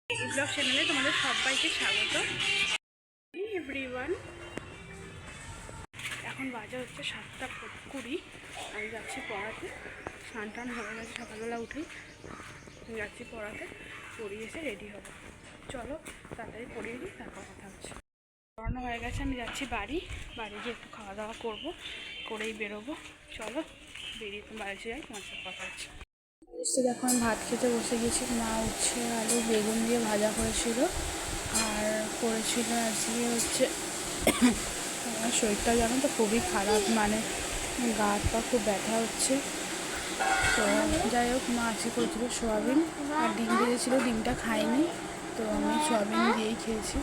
এই ব্লগ চ্যানেলে তোমাদের সবাইকে স্বাগত। এভরিওয়ান, এখন বাজে হচ্ছে 7:20। আমি যাচ্ছি পড়াতে। স্নান টান হয়ে গেছে, সকালবেলা উঠেই যাচ্ছি পড়াতে। পড়িয়ে এসে রেডি হবো। চলো তাড়াতাড়ি পড়িয়ে দিই, তারপর কথা হচ্ছে। পড়ানো হয়ে গেছে, আমি যাচ্ছি বাড়ি গিয়ে একটু খাওয়া দাওয়া করবো, করেই বেরোবো। চলো বেরিয়ে বাড়ি যাই, তোমার সাথে কথা হচ্ছে। দেখো আমি ভাত খেতে বসে গেছি। মা উচ্ছে আলু বেগুন দিয়ে ভাজা করেছিল, আর করেছিল আজকে হচ্ছে আমার শরীরটা জানো তো খুবই খারাপ, মানে গা হাত পা খুব ব্যথা হচ্ছে। তো যাই হোক, মা আজকে করেছিল সোয়াবিন আর ডিম ভেজেছিল, ডিমটা খাইনি, তো আমি সোয়াবিন দিয়েই খেয়েছি।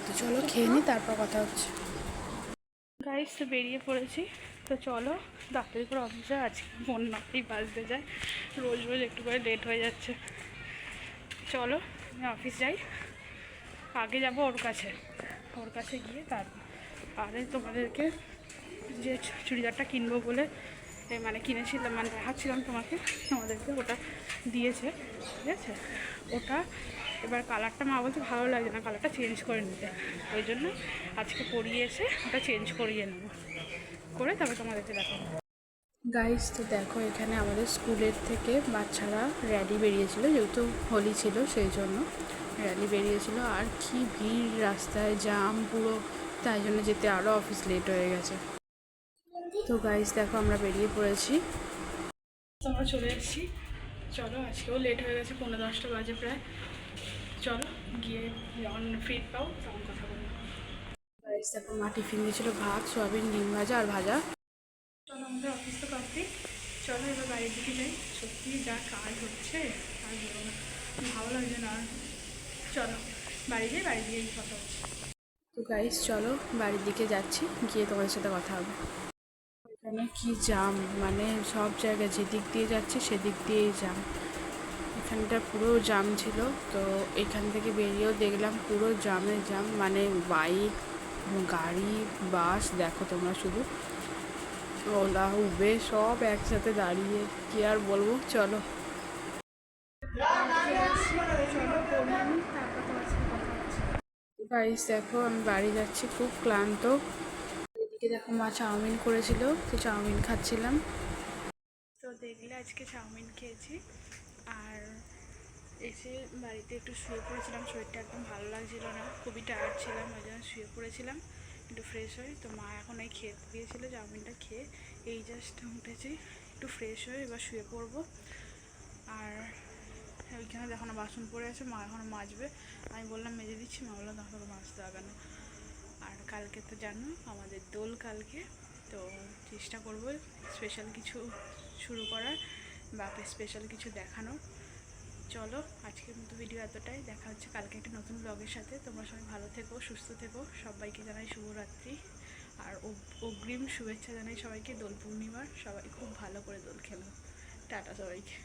তো চলো খেয়ে নিই, তারপর কথা হচ্ছে। গাইস তো বেরিয়ে পড়েছি, তো চলো তাড়াতাড়ি করে অফিসে। আজকে 9:30 বাজতে যায়, রোজ রোজ একটু করে লেট হয়ে যাচ্ছে। চলো আমি অফিস যাই, আগে যাব ওর কাছে গিয়ে তারপরে তোমাদেরকে যে চুড়িদারটা কিনবো বলে মানে কিনেছিলাম, মানে দেখাচ্ছিলাম তোমাদেরকে ওটা দিয়েছে, ঠিক আছে। ওটা এবার কালারটা মা বলতে ভালো লাগে না, কালারটা চেঞ্জ করে নিতে, ওই জন্য আজকে পরিয়ে এসে ওটা চেঞ্জ করিয়ে নেবো, করে তারপর তোমাদেরকে দেখাবো। গাইস তো দেখো, এখানে আমাদের স্কুলের থেকে বাচ্চারা র্যালি বেরিয়েছিল, যেহেতু হোলি ছিল সেই জন্য র্যালি বেরিয়েছিল। আর কি ভিড়, রাস্তায় জাম পুরো, তাই জন্য যেতে আরও অফিস লেট হয়ে গেছে। তো গাইস দেখো আমরা বেরিয়ে পড়েছি, আমরা চলে এসেছি। চলো আজকেও লেট হয়ে গেছে, 9:45 বাজে প্রায়। চলো গিয়ে যখন ফ্রি পাও তখন কথা বলবো। গাইস দেখো মা টিফিন দিয়েছিল, ভাত সোয়াবিন ডিম ভাজা আর ভাজা। চলো আমাদের অফিস তো কমপ্লিট, চলো এবার বাড়ির দিকে যাই। সত্যি যা কাজ হচ্ছে আর ভালো লাগছে না। চলো বাড়ি গিয়ে কথা হচ্ছে। তো গাইস চলো বাড়ির দিকে যাচ্ছি, গিয়ে তোমাদের সাথে কথা হবে। এখানে কি জাম, মানে সব জায়গায় যেদিক দিয়ে যাচ্ছি সেদিক দিয়েই জাম। এখানটা পুরো জাম ছিল, তো এখান থেকে বেরিয়েও দেখলাম পুরো জামে জাম, মানে বাইক গাড়ি বাস দেখো তোমরা, শুধু ওলা উবের সব একসাথে দাঁড়িয়ে, কি আর বলবো। চলো গাইস দেখো আমি বাড়ি যাচ্ছি, খুব ক্লান্ত। এদিকে দেখো মা চাউমিন করেছিল, তো চাউমিন খাচ্ছিলাম। তো দেখলে আজকে চাউমিন খেয়েছি, আর এসে বাড়িতে একটু শুয়ে পড়েছিলাম। শরীরটা একদম ভালো লাগছিল না, খুবই টায়ার্ড ছিলাম, ওই জন্য শুয়ে পড়েছিলাম একটু ফ্রেশ হয়ে। তো মা এখন এই খেতে দিয়েছিলো, চাউমিনটা খেয়ে এই জাস্ট উঠেছি, একটু ফ্রেশ হয়ে এবার শুয়ে পড়বো। আর ওইখানে দেখো না বাসন পড়ে আছে, মা এখনও মাজবে। আমি বললাম মেজে দিচ্ছি, মা বললাম তখন মাজতে হবে না। আর কালকে তো জানো আমাদের দোল কালকে, তো চেষ্টা করবো স্পেশাল কিছু শুরু করার বা স্পেশাল কিছু দেখানোর। চলো আজকের মতো ভিডিও এতটাই, দেখা হচ্ছে কালকে একটা নতুন ব্লগের সাথে। তোমরা সবাই ভালো থেকো, সুস্থ থেকো, সবাইকে জানাই শুভরাত্রি আর অগ্রিম শুভেচ্ছা জানাই সবাইকে দোল পূর্ণিমার। সবাই খুব ভালো করে দোল খেলো। টাটা সবাইকে।